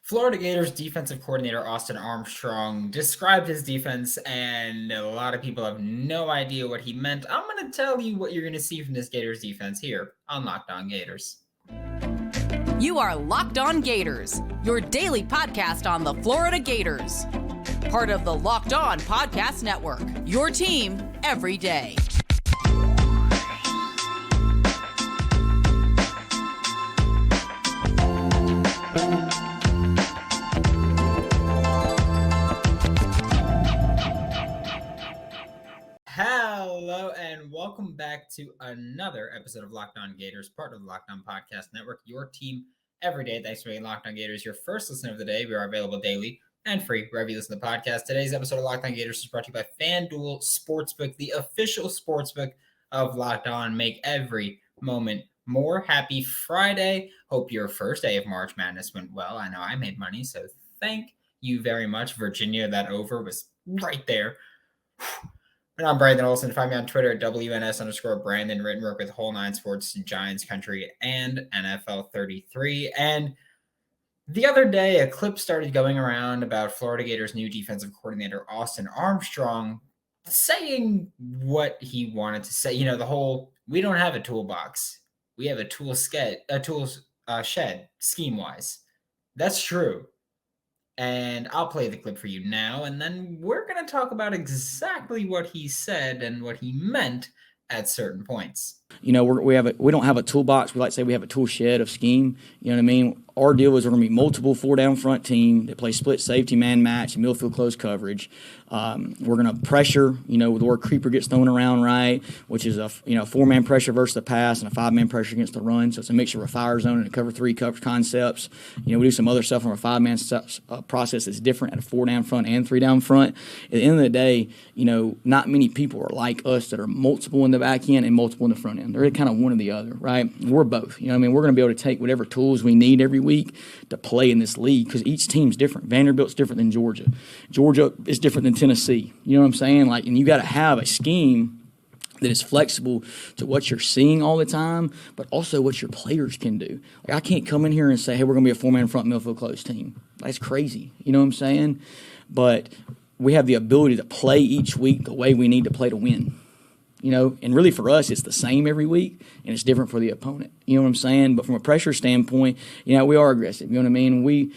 Florida Gators defensive coordinator Austin Armstrong described his defense, and a lot of people have no idea what he meant. I'm going to tell you what you're going to see from this Gators defense here on Locked On Gators. You are Locked On Gators, your daily podcast on the Florida Gators. Part of the Locked On Podcast Network, your team every day. Hello and welcome back to another episode of Locked On Gators, part of the Locked On Podcast Network, your team every day. Thanks for being Locked On Gators, your first listener of the day. We are available daily and free wherever you listen to the podcast. Today's episode of Locked On Gators is brought to you by FanDuel Sportsbook, the official sportsbook of Locked On. Make every moment more. Happy Friday. Hope your first day of March Madness went well. I know I made money, so thank you very much. Virginia, that over was right there. And I'm Brandon Olson. Find me on Twitter at WNS_Brandon, written work with Whole Nine Sports, Giants Country, and NFL 33. And the other day, a clip started going around about Florida Gators' new defensive coordinator, Austin Armstrong, saying what he wanted to say. You know, the whole, we don't have a toolbox. We have a tool shed, scheme-wise. That's true. And I'll play the clip for you now, and then we're going to talk about exactly what he said and what he meant at certain points. You know, we don't have a toolbox. We like to say we have a tool shed of scheme. You know what I mean? Our deal is we're going to be multiple four-down front team that play split safety, man match, and middle field close coverage. We're going to pressure, you know, the word creeper gets thrown around, right, which is a four-man pressure versus the pass and a five-man pressure against the run. So it's a mixture of a fire zone and a cover three cover concepts. You know, we do some other stuff from a five-man process that's different at a four-down front and three-down front. At the end of the day, you know, not many people are like us that are multiple in the back end and multiple in the front end. They're kind of one or the other, right? We're both. You know what I mean? We're going to be able to take whatever tools we need every week to play in this league because each team's different. Vanderbilt's different than Georgia. Georgia is different than Tennessee. You know what I'm saying? Like, and you got to have a scheme that is flexible to what you're seeing all the time, but also what your players can do. Like, I can't come in here and say, hey, we're going to be a four-man front midfield close team. That's crazy. You know what I'm saying? But we have the ability to play each week the way we need to play to win. You know, and really for us, it's the same every week, and it's different for the opponent. You know what I'm saying? But from a pressure standpoint, you know, we are aggressive. You know what I mean? We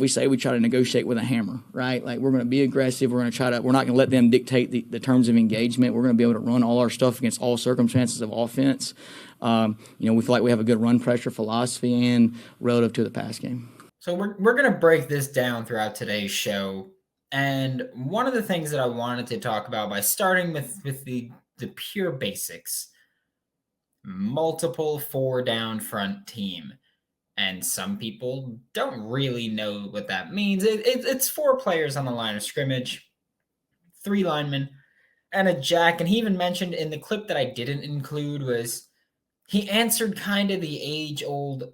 say we try to negotiate with a hammer, right? Like, we're going to be aggressive. We're not going to let them dictate the terms of engagement. We're going to be able to run all our stuff against all circumstances of offense. You know, we feel like we have a good run pressure philosophy and relative to the pass game. So we're going to break this down throughout today's show. And one of the things that I wanted to talk about by starting with the pure basics, multiple four-down front team. And some people don't really know what that means. It's four players on the line of scrimmage, three linemen, and a jack. And he even mentioned in the clip that I didn't include was he answered kind of the age-old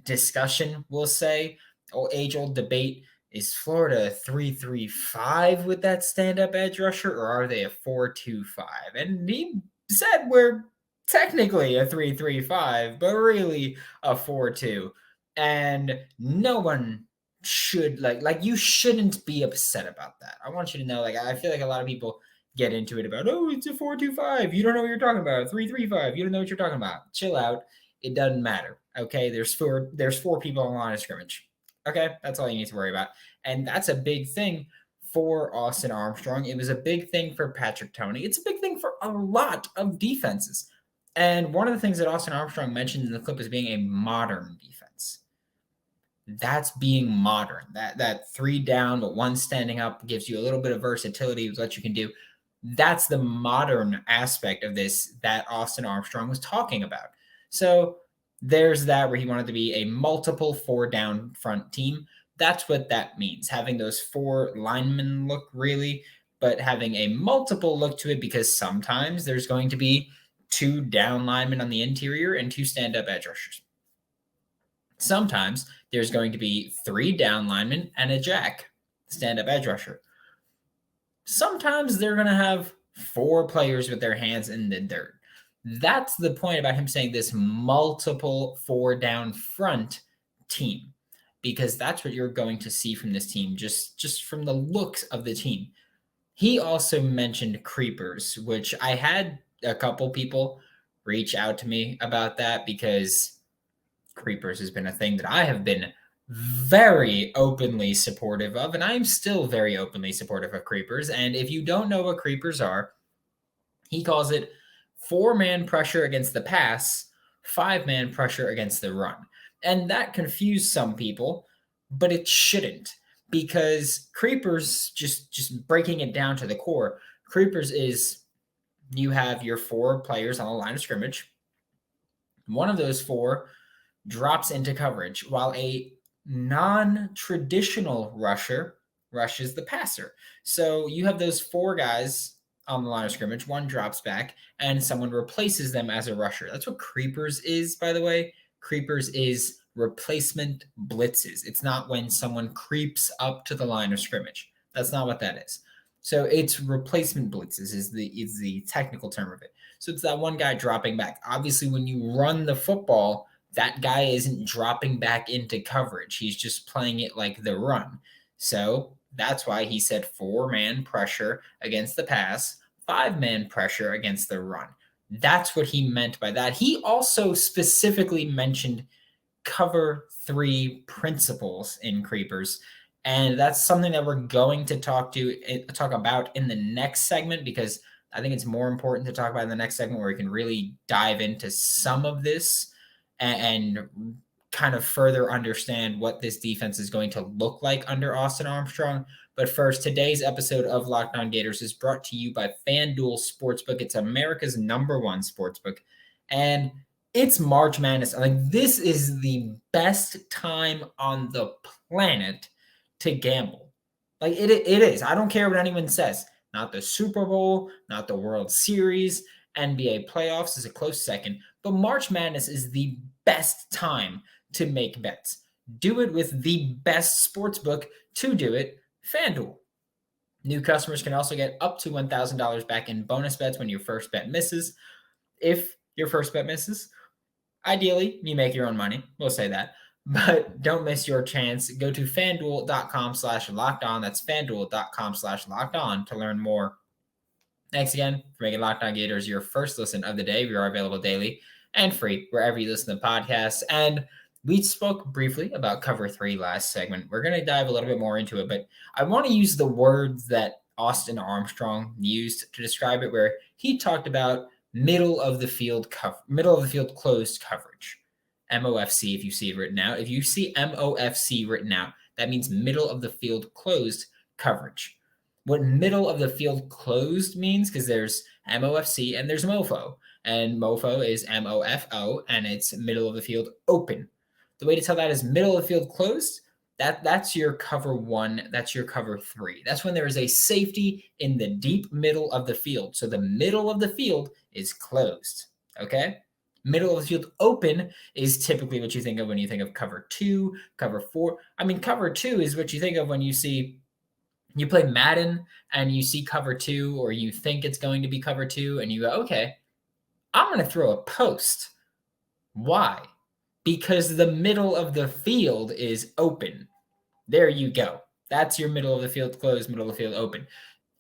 discussion, we'll say, or age-old debate. Is Florida a 3-3-5 with that stand-up edge rusher, or are they a 4-2-5? And he said we're technically a 3-3-5, but really a 4-2. And no one should, like you shouldn't be upset about that. I want you to know, like, I feel like a lot of people get into it about, oh, it's a 4-2-5. You don't know what you're talking about. 3-3-5. You don't know what you're talking about. Chill out. It doesn't matter. Okay, there's four people on the line of scrimmage. Okay, that's all you need to worry about. And that's a big thing for Austin Armstrong. It was a big thing for Patrick Toney. It's a big thing for a lot of defenses. And one of the things that Austin Armstrong mentioned in the clip is being a modern defense. That's being modern. That three down, but one standing up gives you a little bit of versatility with what you can do. That's the modern aspect of this that Austin Armstrong was talking about. So there's that where he wanted to be a multiple four-down front team. That's what that means, having those four linemen look really, but having a multiple look to it because sometimes there's going to be two down linemen on the interior and two stand-up edge rushers. Sometimes there's going to be three down linemen and a jack, stand-up edge rusher. Sometimes they're going to have four players with their hands in the dirt. That's the point about him saying this multiple four down front team. because that's what you're going to see from this team, just from the looks of the team. He also mentioned creepers, which I had a couple people reach out to me about that because creepers has been a thing that I have been very openly supportive of, and I'm still very openly supportive of creepers. And if you don't know what creepers are, he calls it 4-man pressure against the pass, 5-man pressure against the run. And that confused some people, but it shouldn't, because creepers, just breaking it down to the core, creepers is you have your 4 players on the line of scrimmage. One of those 4 drops into coverage, while a non-traditional rusher rushes the passer. So you have those 4 guys on the line of scrimmage, one drops back, and someone replaces them as a rusher. That's what creepers is, by the way. Creepers is replacement blitzes. It's not when someone creeps up to the line of scrimmage. That's not what that is. So it's replacement blitzes is the technical term of it. So it's that one guy dropping back. Obviously, when you run the football, that guy isn't dropping back into coverage. He's just playing it like the run. So that's why he said 4-man pressure against the pass, 5-man pressure against the run. That's what he meant by that. He also specifically mentioned cover 3 principles in creepers. And that's something that we're going to talk about in the next segment, because I think it's more important to talk about in the next segment, where we can really dive into some of this and kind of further understand what this defense is going to look like under Austin Armstrong. But first, today's episode of Locked On Gators is brought to you by FanDuel Sportsbook. It's America's #1 sportsbook. And it's March Madness. Like, this is the best time on the planet to gamble. Like, it is. I don't care what anyone says. Not the Super Bowl, not the World Series. NBA playoffs is a close second. But March Madness is the best time to make bets. Do it with the best sportsbook to do it, FanDuel. New customers can also get up to $1,000 back in bonus bets when your first bet misses. If your first bet misses, ideally, you make your own money. We'll say that. But don't miss your chance. Go to FanDuel.com/lockedon. That's FanDuel.com/lockedon to learn more. Thanks again for making Locked On Gators your first listen of the day. We are available daily and free wherever you listen to podcasts. And we spoke briefly about cover 3 last segment. We're going to dive a little bit more into it, but I want to use the words that Austin Armstrong used to describe it, where he talked about middle of the field closed coverage. MOFC, if you see it written out. If you see MOFC written out, that means middle of the field closed coverage. What middle of the field closed means, because there's MOFC and there's MOFO. And MOFO is MOFO, and it's middle of the field open. The way to tell that is middle of the field closed. That's your cover 1. That's your cover 3. That's when there is a safety in the deep middle of the field. So the middle of the field is closed. Okay? Middle of the field open is typically what you think of when you think of cover 2, cover 4. I mean, cover 2 is what you think of when you play Madden and you see cover 2, or you think it's going to be cover 2, and you go, okay, I'm going to throw a post. Why? Because the middle of the field is open. There you go. That's your middle of the field closed, middle of the field open.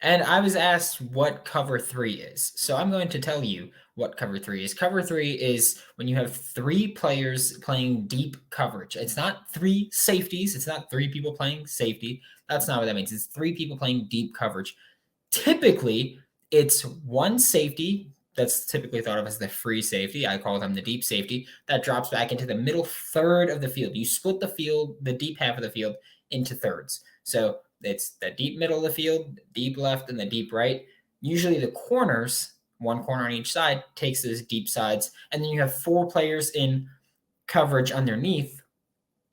And I was asked what cover 3 is. So I'm going to tell you what cover 3 is. Cover 3 is when you have 3 players playing deep coverage. It's not 3 safeties. It's not 3 people playing safety. That's not what that means. It's 3 people playing deep coverage. Typically, it's 1 safety that's typically thought of as the free safety. I call them the deep safety. That drops back into the middle third of the field. You split the field, the deep half of the field, into thirds. So it's the deep middle of the field, deep left, and the deep right. Usually the corners, 1 corner on each side, takes those deep sides. And then you have 4 players in coverage underneath.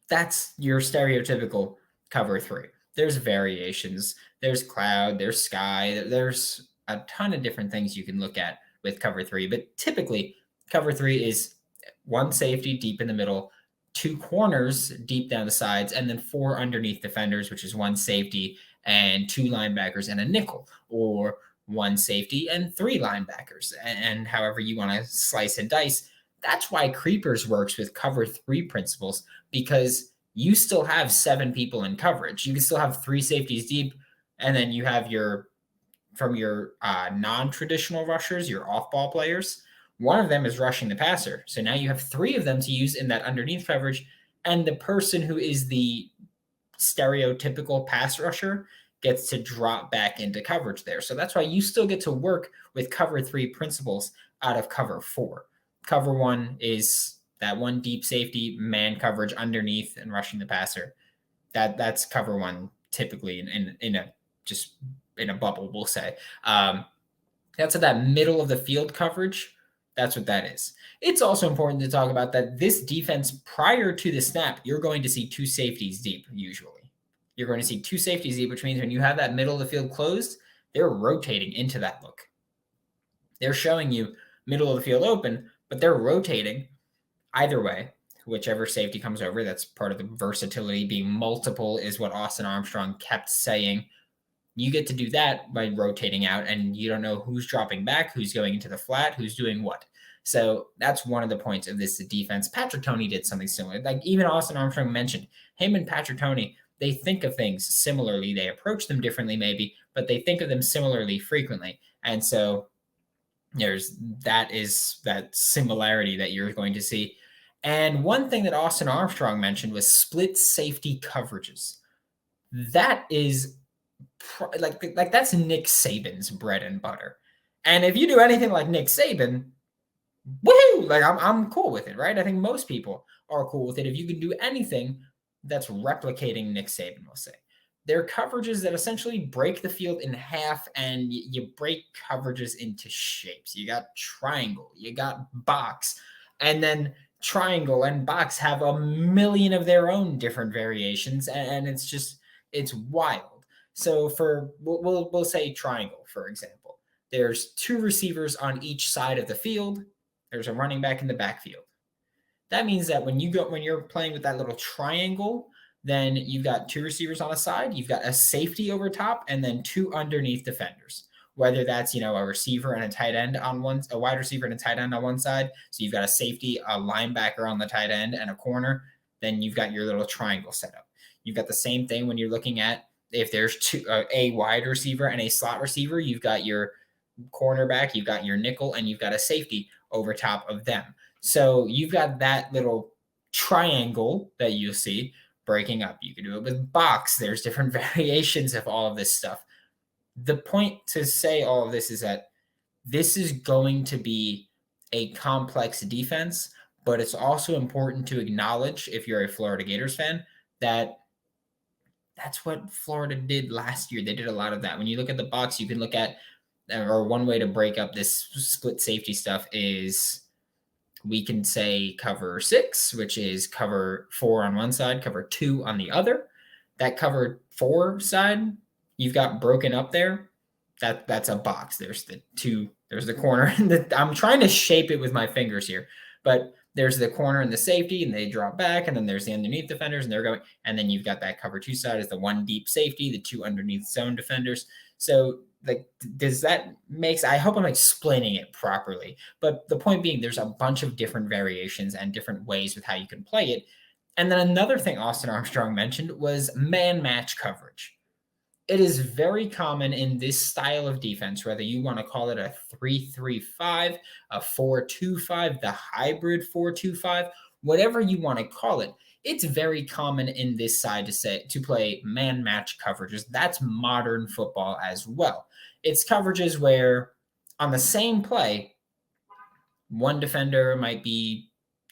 That's your stereotypical cover 3. There's variations. There's cloud, there's sky. There's a ton of different things you can look at with cover 3. But typically, cover 3 is 1 safety deep in the middle, 2 corners deep down the sides, and then 4 underneath defenders, which is 1 safety and 2 linebackers and a nickel, or 1 safety and 3 linebackers, and however you want to slice and dice. That's why creepers works with cover 3 principles, because you still have 7 people in coverage. You can still have 3 safeties deep, and then you have your non-traditional rushers, your off-ball players. One of them is rushing the passer. So now you have 3 of them to use in that underneath coverage, and the person who is the stereotypical pass rusher gets to drop back into coverage there. So that's why you still get to work with cover 3 principles out of cover 4. Cover 1 is that one deep safety, man coverage underneath and rushing the passer. That's cover 1 typically in a bubble, we'll say. That's at that middle of the field coverage. That's what that is. It's also important to talk about that this defense, prior to the snap, you're going to see 2 safeties deep usually. You're going to see 2 safeties deep, which means when you have that middle of the field closed, they're rotating into that look. They're showing you middle of the field open, but they're rotating either way, whichever safety comes over. That's part of the versatility. Being multiple is what Austin Armstrong kept saying. You get to do that by rotating out, and you don't know who's dropping back, who's going into the flat, who's doing what. So that's one of the points of this defense. Patrick Toney did something similar. Like even Austin Armstrong mentioned, him and Patrick Toney, they think of things similarly. They approach them differently maybe, but they think of them similarly frequently. And so there's that similarity that you're going to see. And one thing that Austin Armstrong mentioned was split safety coverages. That is like that's Nick Saban's bread and butter. And if you do anything like Nick Saban, woohoo! Like I'm cool with it, right? I think most people are cool with it. If you can do anything that's replicating Nick Saban, we'll say. They're coverages that essentially break the field in half, and you break coverages into shapes. You got triangle, you got box, and then triangle and box have a million of their own different variations, and it's wild. So we'll say triangle, for example. There's 2 receivers on each side of the field. There's a running back in the backfield. That means that when you're playing with that little triangle, then you've got 2 receivers on a side, you've got a safety over top, and then 2 underneath defenders. Whether that's, a receiver and a tight end on a wide receiver and a tight end on one side. So you've got a safety, a linebacker on the tight end, and a corner. Then you've got your little triangle set up. You've got the same thing when you're looking at if there's a wide receiver and a slot receiver, you've got your cornerback, you've got your nickel, and you've got a safety over top of them. So you've got that little triangle that you'll see breaking up. You can do it with box. There's different variations of all of this stuff. The point to say all of this is that this is going to be a complex defense, but it's also important to acknowledge, if you're a Florida Gators fan, that that's what Florida did last year. They did a lot of that. When you look at the box, you can look at, or one way to break up this split safety stuff is we can say cover 6, which is cover 4 on one side, cover 2 on the other. That cover 4 side, you've got broken up there. That's a box. There's the corner. I'm trying to shape it with my fingers here, but there's the corner and the safety, and they drop back, and then there's the underneath defenders, and they're going, and then you've got that cover 2 side is the 1 deep safety, the 2 underneath zone defenders. So does that makes, I hope I'm explaining it properly, but the point being there's a bunch of different variations and different ways with how you can play it. And then another thing Austin Armstrong mentioned was man match coverage. It is very common in this style of defense, whether you want to call it a 3-3-5, a 4-2-5, the hybrid 4-2-5, whatever you want to call it. It's very common in this side to play man match coverages. That's modern football as well. It's coverages where on the same play, one defender might be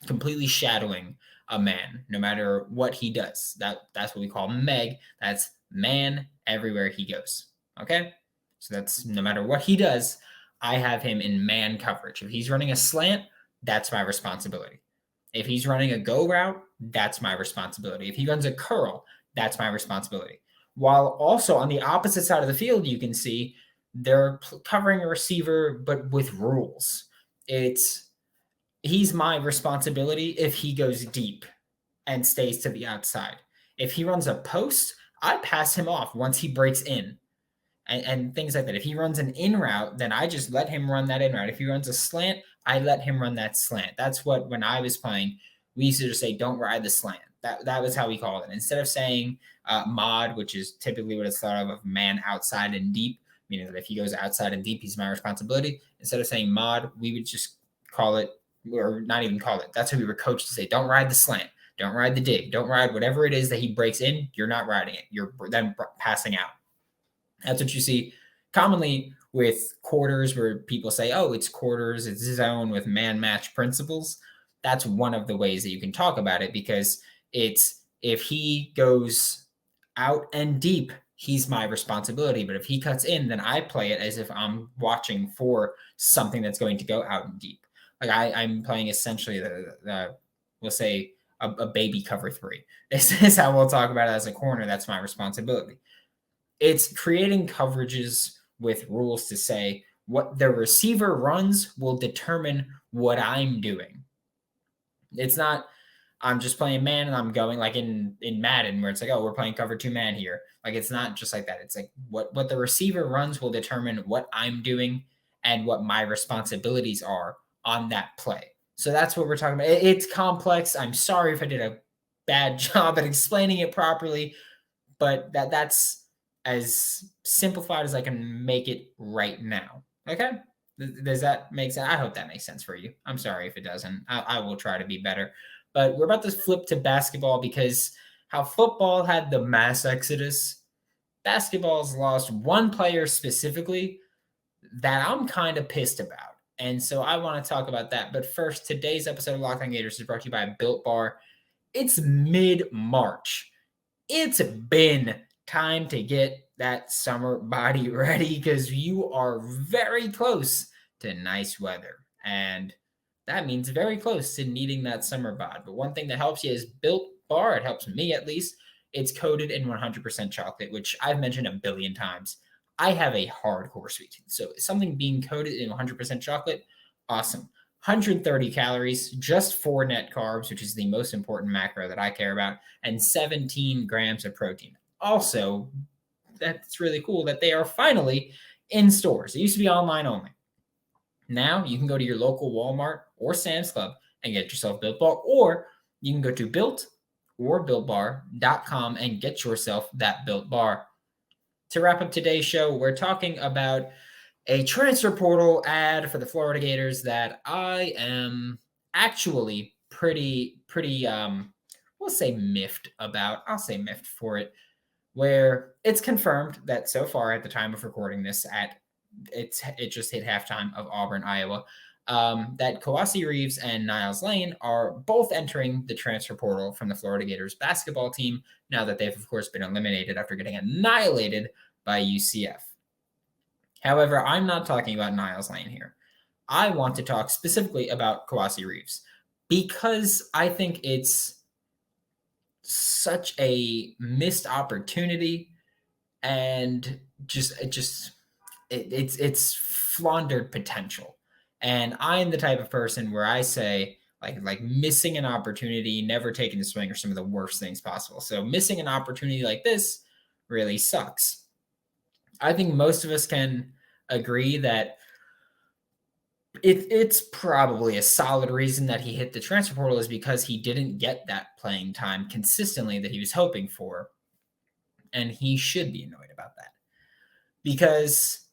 completely shadowing a man, no matter what he does. That's what we call Meg. That's man everywhere he goes. Okay? So that's no matter what he does, I have him in man coverage. If he's running a slant, that's my responsibility. If he's running a go route, that's my responsibility. If he runs a curl, that's my responsibility. While also on the opposite side of the field, you can see they're covering a receiver, but with rules. He's my responsibility if he goes deep and stays to the outside. If he runs a post, I pass him off once he breaks in and things like that. If he runs an in route, then I just let him run that in route. If he runs a slant, I let him run that slant. That's what, when I was playing, we used to just say, don't ride the slant. That was how we called it. Instead of saying mod, which is typically what it's thought of man outside and deep, meaning that if he goes outside and deep, he's my responsibility. Instead of saying mod, we would just call it, or not even call it. That's how we were coached to say, don't ride the slant, don't ride the dig, don't ride whatever it is that he breaks in. You're not riding it. You're then passing out. That's what you see commonly with quarters, where people say, oh, it's quarters, it's zone with man match principles. That's one of the ways that you can talk about it, because it's, if he goes out and deep, he's my responsibility. But if he cuts in, then I play it as if I'm watching for something that's going to go out and deep. Like I'm playing essentially we'll say a baby cover three. This is how we'll talk about it as a corner. That's my responsibility. It's creating coverages with rules to say what the receiver runs will determine what I'm doing. It's not, I'm just playing man and I'm going like in Madden, where it's like, oh, we're playing cover two man here. Like, it's not just like that. It's like what the receiver runs will determine what I'm doing and what my responsibilities are on that play. So that's what we're talking about. It's complex. I'm sorry if I did a bad job at explaining it properly, but that's as simplified as I can make it right now. Okay? Does that make sense? I hope that makes sense for you. I'm sorry if it doesn't. I will try to be better. But we're about to flip to basketball, because how football had the mass exodus, basketball's lost one player specifically that I'm kind of pissed about. And so I want to talk about that. But first, today's episode of Locked On Gators is brought to you by Built Bar. It's mid-March. It's been time to get that summer body ready, because you are very close to nice weather. And that means very close to needing that summer bod. But one thing that helps you is Built Bar. It helps me, at least. It's coated in 100% chocolate, which I've mentioned a billion times. I have a hardcore sweet tooth. So something being coated in 100% chocolate, awesome. 130 calories, just 4 net carbs, which is the most important macro that I care about, and 17 grams of protein. Also, that's really cool that they are finally in stores. It used to be online only. Now you can go to your local Walmart or Sam's Club and get yourself Built Bar, or you can go to Built or BuiltBar.com and get yourself that Built Bar. To wrap up today's show, we're talking about a transfer portal ad for the Florida Gators that I am actually pretty we'll say miffed about. I'll say miffed for it, where it's confirmed that so far at the time of recording this, it just hit halftime of Auburn, Iowa, that Kawasi Reeves and Niles Lane are both entering the transfer portal from the Florida Gators basketball team, now that they've, of course, been eliminated after getting annihilated by UCF. However, I'm not talking about Niles Lane here. I want to talk specifically about Kawasi Reeves, because I think it's such a missed opportunity, and it's floundered potential. And I'm the type of person where I say, like missing an opportunity, never taking the swing, are some of the worst things possible. So missing an opportunity like this really sucks. I think most of us can agree that it's probably a solid reason that he hit the transfer portal is because he didn't get that playing time consistently that he was hoping for. And he should be annoyed about that. Because,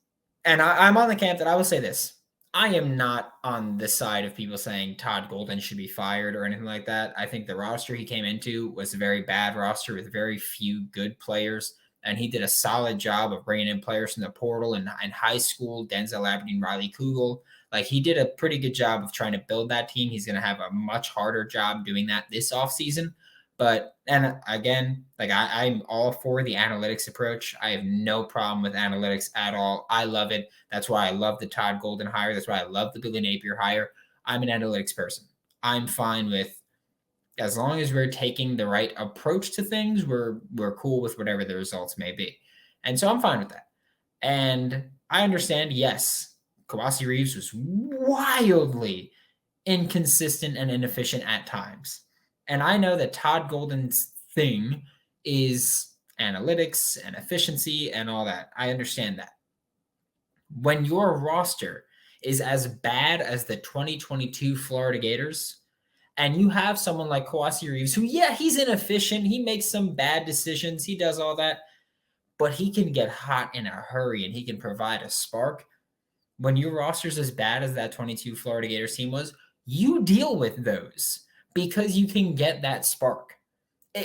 and I'm on the camp that I will say this, I am not on the side of people saying Todd Golden should be fired or anything like that. I think the roster he came into was a very bad roster with very few good players. And he did a solid job of bringing in players from the portal and high school, Denzel Aberdeen, Riley Kugel. Like, he did a pretty good job of trying to build that team. He's going to have a much harder job doing that this offseason. But, and again, like I'm all for the analytics approach. I have no problem with analytics at all. I love it. That's why I love the Todd Golden hire. That's why I love the Billy Napier hire. I'm an analytics person. I'm fine with, as long as we're taking the right approach to things, we're cool with whatever the results may be. And so I'm fine with that. And I understand, yes, Kawasi Reeves was wildly inconsistent and inefficient at times. And I know that Todd Golden's thing is analytics and efficiency and all that. I understand that. When your roster is as bad as the 2022 Florida Gators, and you have someone like Kawasi Reeves, who, yeah, he's inefficient. He makes some bad decisions. He does all that, but he can get hot in a hurry and he can provide a spark. When your roster's as bad as that 22 Florida Gators team was, you deal with those because you can get that spark.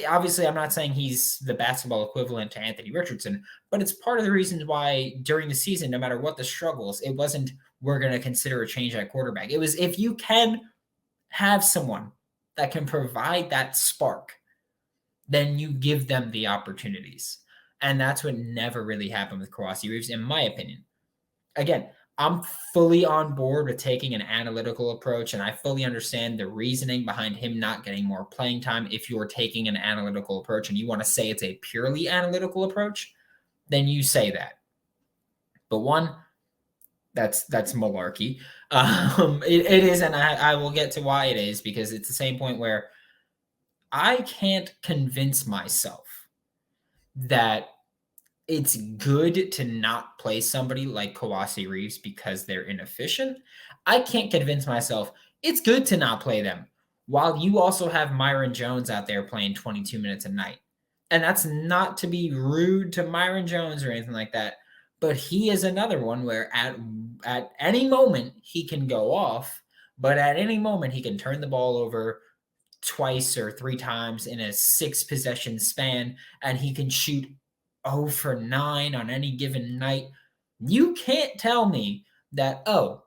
Obviously, I'm not saying he's the basketball equivalent to Anthony Richardson, but it's part of the reasons why during the season, no matter what the struggles, it wasn't we're going to consider a change at quarterback. It was if you can have someone that can provide that spark, then you give them the opportunities. And that's what never really happened with Kawasi Reeves, in my opinion. Again, I'm fully on board with taking an analytical approach, and I fully understand the reasoning behind him not getting more playing time. If you're taking an analytical approach and you want to say it's a purely analytical approach, then you say that. But one, that's malarkey. It is, and I will get to why it is, because it's the same point where I can't convince myself that it's good to not play somebody like Kawasi Reeves because they're inefficient. I can't convince myself it's good to not play them while you also have Myron Jones out there playing 22 minutes a night. And that's not to be rude to Myron Jones or anything like that, but he is another one where at any moment he can go off, but at any moment he can turn the ball over twice or three times in a 6-possession span, and he can shoot 0 for 9 on any given night. You can't tell me that, oh,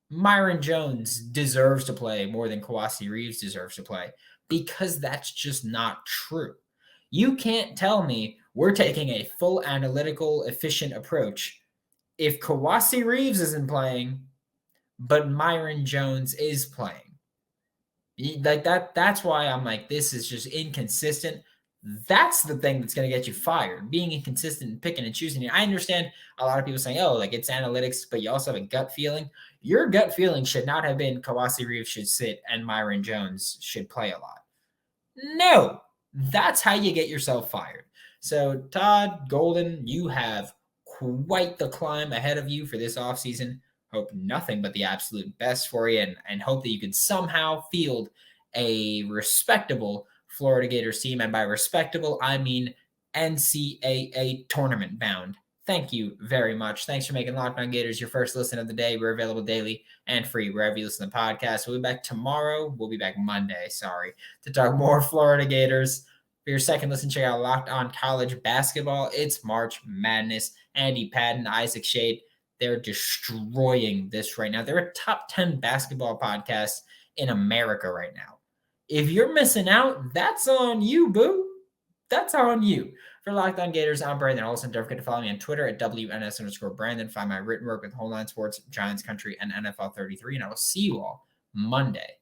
Myron Jones deserves to play more than Kawasi Reeves deserves to play, because that's just not true. You can't tell me we're taking a full analytical, efficient approach if Kawasi Reeves isn't playing, but Myron Jones is playing. Like that's why I'm like, this is just inconsistent. That's the thing that's going to get you fired, being inconsistent and picking and choosing. I understand a lot of people saying, oh, like it's analytics, but you also have a gut feeling. Your gut feeling should not have been Kawasi Reeves should sit and Myron Jones should play a lot. No, that's how you get yourself fired. So Todd Golden, you have quite the climb ahead of you for this offseason. Hope nothing but the absolute best for you, and hope that you can somehow field a respectable Florida Gators team. And by respectable, I mean NCAA tournament bound. Thank you very much. Thanks for making Locked On Gators your first listen of the day. We're available daily and free wherever you listen to podcasts. We'll be back tomorrow. We'll be back Monday, to talk more Florida Gators. For your second listen, check out Locked On College Basketball. It's March Madness. Andy Patton, Isaac Shade, they're destroying this right now. They're a top 10 basketball podcast in America right now. If you're missing out, that's on you, boo. That's on you. For Locked On Gators, I'm Brandon Olson. Don't forget to follow me on Twitter at WNS_Brandon. Find my written work with Whole Line Sports, Giants Country, and NFL 33. And I will see you all Monday.